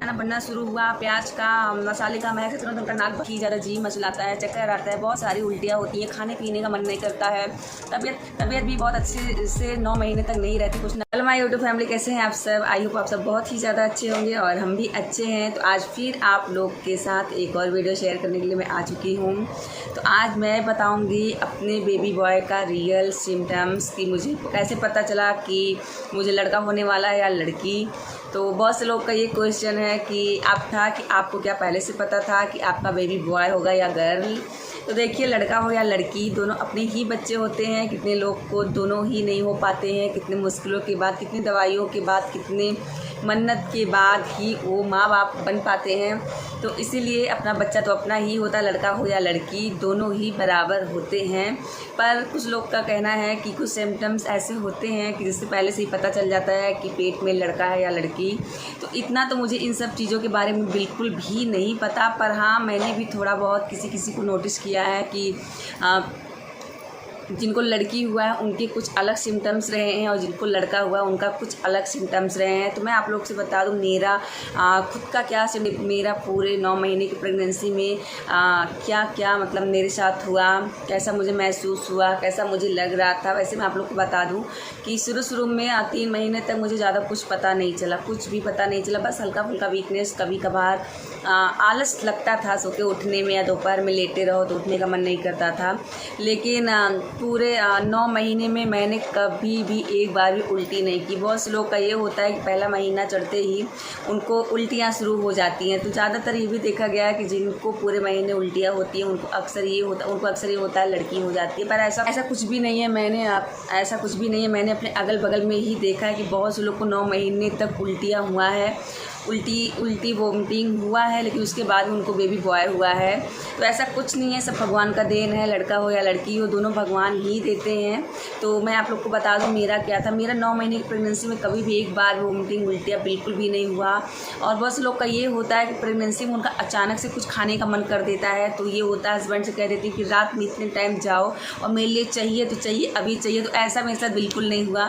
खाना बनना शुरू हुआ, प्याज का मसाले का महक से तुरंत उनका नाक बहुत ज़्यादा जी मचलाता है, चक्कर आता है, बहुत सारी उल्टियाँ होती हैं, खाने पीने का मन नहीं करता है, तबीयत भी बहुत अच्छे से 9 महीने तक नहीं रहती कुछ। हेलो माय यूट्यूब फैमिली, कैसे हैं आप सब? आई होप आप सब बहुत ही ज़्यादा अच्छे होंगे और हम भी अच्छे हैं। तो आज फिर आप लोग के साथ एक और वीडियो शेयर करने के लिए मैं आ चुकी हूँ। तो आज मैं बताऊँगी अपने बेबी बॉय का रियल सिम्टम्स कि मुझे कैसे पता चला कि मुझे लड़का होने वाला है या लड़की। तो बहुत से लोग का ये क्वेश्चन है कि आपको क्या पहले से पता था कि आपका बेबी बॉय होगा या गर्ल? तो देखिए, लड़का हो या लड़की दोनों अपने ही बच्चे होते हैं। कितने लोग को दोनों ही नहीं हो पाते हैं, कितने मुश्किलों के बाद, कितनी दवाइयों के बाद, कितने मन्नत के बाद ही वो माँ बाप बन पाते हैं। तो इसीलिए अपना बच्चा तो अपना ही होता है, लड़का हो या लड़की दोनों ही बराबर होते हैं। पर कुछ लोग का कहना है कि कुछ सिम्टम्स ऐसे होते हैं कि जिससे पहले से ही पता चल जाता है कि पेट में लड़का है या लड़की। तो इतना तो मुझे इन सब चीज़ों के बारे में बिल्कुल भी नहीं पता, पर हाँ, मैंने भी थोड़ा बहुत किसी को नोटिस किया है कि जिनको लड़की हुआ है उनके कुछ अलग सिम्टम्स रहे हैं और जिनको लड़का हुआ है उनका कुछ अलग सिम्टम्स रहे हैं। तो मैं आप लोग से बता दूं मेरा खुद का क्या मेरा पूरे 9 महीने की प्रेगनेंसी में क्या क्या मतलब मेरे साथ हुआ, कैसा मुझे महसूस हुआ, कैसा मुझे लग रहा था। वैसे मैं आप लोग को बता दूं कि शुरू में 3 महीने तक मुझे ज़्यादा कुछ पता नहीं चला, कुछ भी पता नहीं चला। बस हल्का फुल्का वीकनेस, कभी कभार आलस लगता था सो के उठने में, या दोपहर में लेटे रहो तो उठने का मन नहीं करता था। लेकिन पूरे 9 महीने में मैंने कभी भी एक बार भी उल्टी नहीं की। बहुत से लोग का ये होता है कि पहला महीना चढ़ते ही उनको उल्टियाँ शुरू हो जाती हैं। तो ज़्यादातर ये भी देखा गया है कि जिनको पूरे महीने उल्टियाँ होती हैं उनको अक्सर ये होता है लड़की हो जाती है। पर ऐसा कुछ भी नहीं है। मैंने अपने अगल बगल में ही देखा है कि बहुत से लोग को 9 महीने तक उल्टियाँ हुआ है, उल्टी वोमिटिंग हुआ है, लेकिन उसके बाद उनको बेबी बॉय हुआ है। तो ऐसा कुछ नहीं है, सब भगवान का देन है। लड़का हो या लड़की हो दोनों भगवान ही देते हैं। तो मैं आप लोग को बता दूं मेरा क्या था। मेरा 9 महीने की प्रेगनेंसी में कभी भी एक बार वोमिटिंग उल्टियाँ बिल्कुल भी नहीं हुआ। और बहुत से लोग का ये होता है कि प्रेगनेंसी में उनका अचानक से कुछ खाने का मन कर देता है। तो ये होता है, हस्बैंड से कह देती हूँ कि रात में इतने टाइम जाओ और मेरे लिए चाहिए तो चाहिए, अभी चाहिए। तो ऐसा मेरे साथ बिल्कुल नहीं हुआ।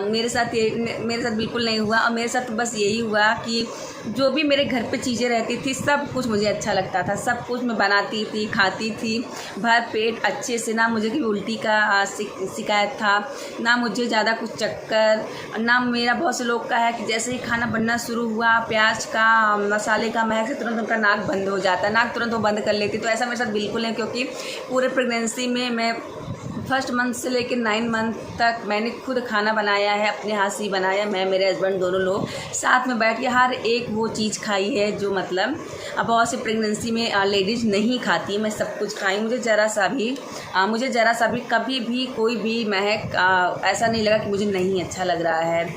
मेरे साथ बिल्कुल नहीं हुआ। और मेरे साथ तो बस यही हुआ कि जो भी मेरे घर पे चीज़ें रहती थी सब कुछ मुझे अच्छा लगता था, सब कुछ मैं बनाती थी, खाती थी भर पेट अच्छे से। ना मुझे कभी उल्टी का शिकायत था, ना मुझे ज़्यादा कुछ चक्कर, ना मेरा बहुत से लोग का है कि जैसे ही खाना बनना शुरू हुआ, प्याज का मसाले का महक से तुरंत उनका नाक बंद हो जाता है, नाक तुरंत वो बंद कर लेती। तो ऐसा मेरे साथ बिल्कुल है, क्योंकि पूरे प्रेगनेंसी में मैं फर्स्ट मंथ से लेकर 9 मंथ तक मैंने खुद खाना बनाया है, अपने हाथ से ही बनाया। मैं, मेरे हस्बैंड दोनों लोग साथ में बैठ के हर एक वो चीज़ खाई है जो मतलब अब बहुत से प्रेगनेंसी में लेडीज़ नहीं खाती। मैं सब कुछ खाई। मुझे ज़रा सा भी कभी भी कोई भी महक ऐसा नहीं लगा कि मुझे नहीं अच्छा लग रहा है।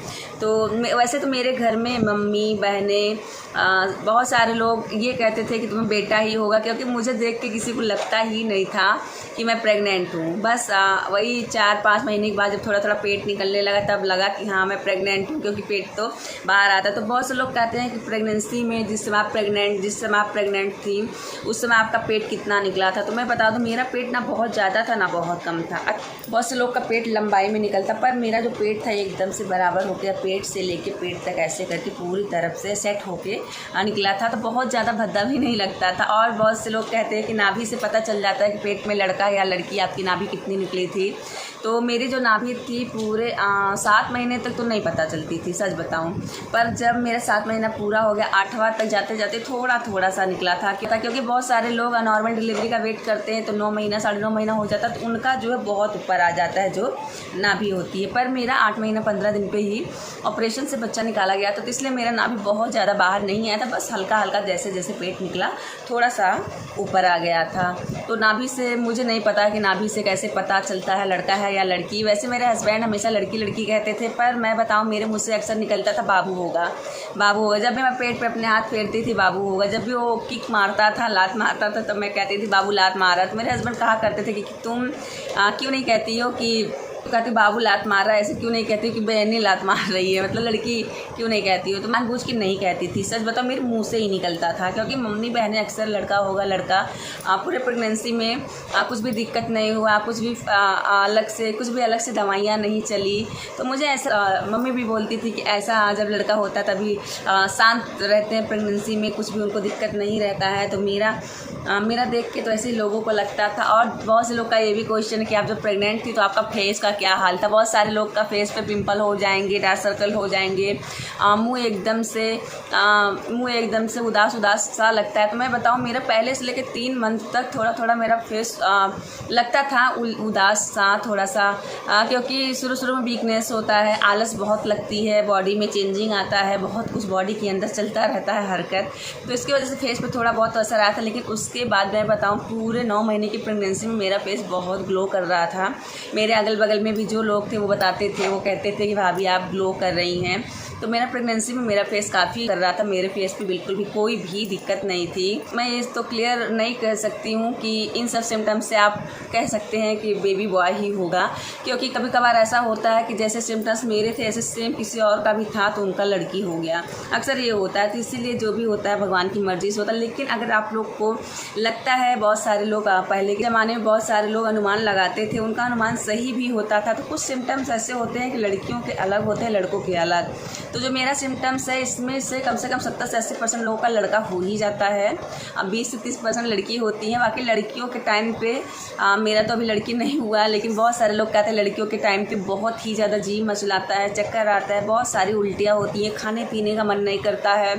तो वैसे तो मेरे घर में मम्मी, बहनें, बहुत सारे लोग ये कहते थे कि तुम्हें बेटा ही होगा, क्योंकि मुझे देख के किसी को लगता ही नहीं था कि मैं प्रेग्नेंट हूँ। बस वही 4-5 महीने के बाद जब थोड़ा थोड़ा पेट निकलने लगा तब लगा कि हाँ मैं प्रेग्नेंट हूँ, क्योंकि पेट तो बाहर आता। तो बहुत से लोग कहते हैं कि प्रेगनेंसी में जिस समय आप प्रेग्नेंट थी उस समय आपका पेट कितना निकला था। तो मैं बता दूँ, मेरा पेट ना बहुत ज़्यादा था ना बहुत कम था। बहुत से लोग का पेट लंबाई में निकलता, पर मेरा जो पेट था एकदम से बराबर हो गया। पेट से लेके पेट तक ऐसे करके पूरी तरफ से सेट होके निकला था। तो बहुत ज़्यादा भद्दा भी नहीं लगता था। और बहुत से लोग कहते हैं कि नाभि से पता चल जाता है कि पेट में लड़का या लड़की। आपकी नाभि कितनी निकली थी? तो मेरी जो नाभि थी पूरे 7 महीने तक तो नहीं पता चलती थी, सच बताऊं। पर जब मेरा 7 महीना पूरा हो गया, 8वां तक जाते जाते थोड़ा सा निकला था। क्योंकि बहुत सारे लोग नॉर्मल डिलीवरी का वेट करते हैं तो 9 महीना 9.5 महीना हो जाता है तो उनका जो है बहुत ऊपर आ जाता है जो नाभि होती है। पर मेरा 8 महीना 15 दिन पे ही ऑपरेशन से बच्चा निकाला गया था। तो इसलिए मेरा नाभि बहुत ज़्यादा बाहर नहीं आया था, बस हल्का हल्का जैसे जैसे पेट निकला थोड़ा सा ऊपर आ गया था। तो नाभि से मुझे नहीं पता कि नाभि से कैसे पता चलता है लड़का है या लड़की। वैसे मेरे हस्बैंड हमेशा लड़की लड़की कहते थे, पर मैं बताऊं मेरे मुँह से अक्सर निकलता था बाबू होगा। जब भी मैं पेट पे अपने हाथ फेरती थी बाबू होगा। जब भी वो किक मारता था, लात मारता था, तो मैं कहती थी बाबू लात मारा। तो मेरे हस्बैंड कहा करते थे कि तुम क्यों नहीं कहती हो कि तो कहती बाबू लात मार रहा है, ऐसे क्यों नहीं कहती कि बहन ही लात मार रही है, मतलब लड़की क्यों नहीं कहती हो। तो मैं जानबूझ के नहीं कहती थी, सच बताओ मेरे मुंह से ही निकलता था, क्योंकि मम्मी बहनें अक्सर लड़का होगा लड़का, पूरे प्रेगनेंसी में कुछ भी दिक्कत नहीं हुआ, कुछ भी अलग से दवाइयाँ नहीं चली। तो मुझे ऐसा मम्मी भी बोलती थी कि ऐसा जब लड़का होता है तभी शांत रहते हैं, प्रेगनेंसी में कुछ भी उनको दिक्कत नहीं रहता है। तो मेरा देख के तो ऐसे ही लोगों को लगता था। और बहुत से लोग का ये भी क्वेश्चन है कि आप जब प्रेग्नेंट थी तो आपका फेस का क्या हाल था। बहुत सारे लोग का फेस पे पिंपल हो जाएंगे, डार्क सर्कल हो जाएंगे, मुंह एकदम से उदास सा लगता है। तो मैं बताऊं, मेरा पहले से लेकर 3 मंथ तक थोड़ा मेरा फेस लगता था उदास सा थोड़ा सा, क्योंकि शुरू में वीकनेस होता है, आलस बहुत लगती है, बॉडी में चेंजिंग आता है, बहुत कुछ बॉडी के अंदर चलता रहता है हरकत, तो इसकी वजह से फेस पे थोड़ा बहुत असर आया था। लेकिन उसके बाद मैं बताऊं, पूरे 9 महीने की प्रेगनेंसी में मेरा फेस बहुत ग्लो कर रहा था। मेरे अगल बगल में भी जो लोग थे वो बताते थे, वो कहते थे कि भाभी आप ग्लो कर रही हैं। तो मेरा प्रेगनेंसी में मेरा फेस काफ़ी कर रहा था, मेरे फेस पे बिल्कुल भी कोई भी दिक्कत नहीं थी। मैं ये तो क्लियर नहीं कह सकती हूँ कि इन सब सिम्टम्स से आप कह सकते हैं कि बेबी बॉय ही होगा, क्योंकि कभी कभार ऐसा होता है कि जैसे सिम्टम्स मेरे थे ऐसे सेम किसी और का भी था तो उनका लड़की हो गया, अक्सर ये होता है। तो इसीलिए जो भी होता है भगवान की मर्ज़ी से होता है। लेकिन अगर आप लोग को लगता है, बहुत सारे लोग पहले के ज़माने में बहुत सारे लोग अनुमान लगाते थे, उनका अनुमान सही भी होता था। तो कुछ सिम्टम्स ऐसे होते हैं कि लड़कियों के अलग होते हैं, लड़कों के अलग। तो जो मेरा सिम्टम्स है इसमें से कम 70 से 80% लोगों का लड़का हो ही जाता है, अब 20 से 30% लड़की होती हैं। बाकी लड़कियों के टाइम पे मेरा तो अभी लड़की नहीं हुआ, लेकिन बहुत सारे लोग कहते हैं लड़कियों के टाइम पे बहुत ही ज़्यादा जी मचलाता है, चक्कर आता है, बहुत सारी उल्टियाँ होती हैं, खाने पीने का मन नहीं करता है,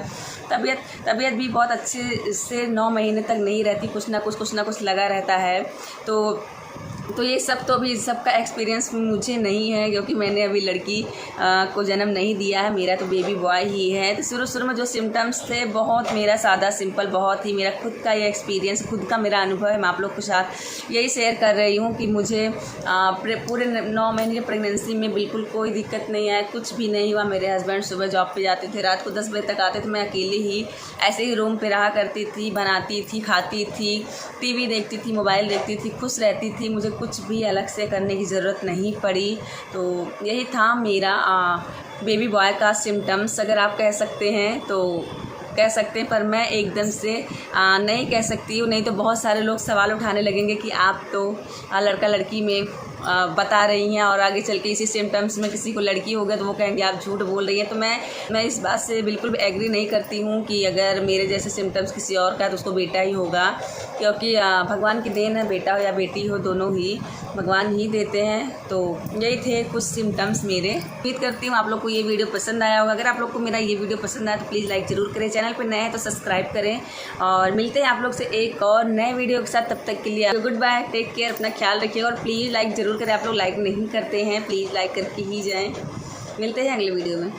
तबीयत भी बहुत अच्छे से 9 महीने तक नहीं रहती, कुछ ना कुछ लगा रहता है। तो ये सब तो अभी सबका एक्सपीरियंस मुझे नहीं है, क्योंकि मैंने अभी लड़की को जन्म नहीं दिया है, मेरा तो बेबी बॉय ही है। तो शुरू में जो सिम्टम्स थे बहुत मेरा सादा सिंपल, बहुत ही मेरा खुद का ये एक्सपीरियंस, खुद का मेरा अनुभव है, मैं आप लोग के साथ यही शेयर कर रही हूँ कि मुझे पूरे 9 महीने की प्रेगनेंसी में बिल्कुल कोई दिक्कत नहीं आया, कुछ भी नहीं हुआ। मेरे हस्बैंड सुबह जॉब पे जाते थे, रात को 10 बजे तक आते थे, मैं अकेले ही ऐसे ही रूम पे रहा करती थी, बनाती थी, खाती थी, टीवी देखती थी, मोबाइल देखती थी, खुश रहती थी, मुझे कुछ भी अलग से करने की ज़रूरत नहीं पड़ी। तो यही था मेरा बेबी बॉय का सिम्टम्स, अगर आप कह सकते हैं तो कह सकते हैं, पर मैं एकदम से नहीं कह सकती हूँ, नहीं तो बहुत सारे लोग सवाल उठाने लगेंगे कि आप तो लड़का लड़की में बता रही हैं और आगे चल के इसी सिम्टम्स में किसी को लड़की हो गया तो वो कहेंगे आप झूठ बोल रही हैं। तो मैं इस बात से बिल्कुल भी एग्री नहीं करती हूँ कि अगर मेरे जैसे सिम्टम्स किसी और का है तो उसको बेटा ही होगा, क्योंकि भगवान की देन है, बेटा हो या बेटी हो दोनों ही भगवान ही देते हैं। तो यही थे कुछ सिम्टम्स मेरे। उम्मीद करती हूँ आप लोग को ये वीडियो पसंद आया होगा। अगर आप लोग को मेरा ये वीडियो पसंद आया तो प्लीज़ लाइक ज़रूर करें, चैनल पर नए हैं तो सब्सक्राइब करें, और मिलते हैं आप लोग से एक और नए वीडियो के साथ। तब तक के लिए गुड बाय, टेक केयर, अपना ख्याल रखिएगा, और प्लीज़ लाइक ज़रूर करें। आप लोग लाइक नहीं करते हैं, प्लीज़ लाइक करके ही जाएँ। मिलते हैं अगले वीडियो में।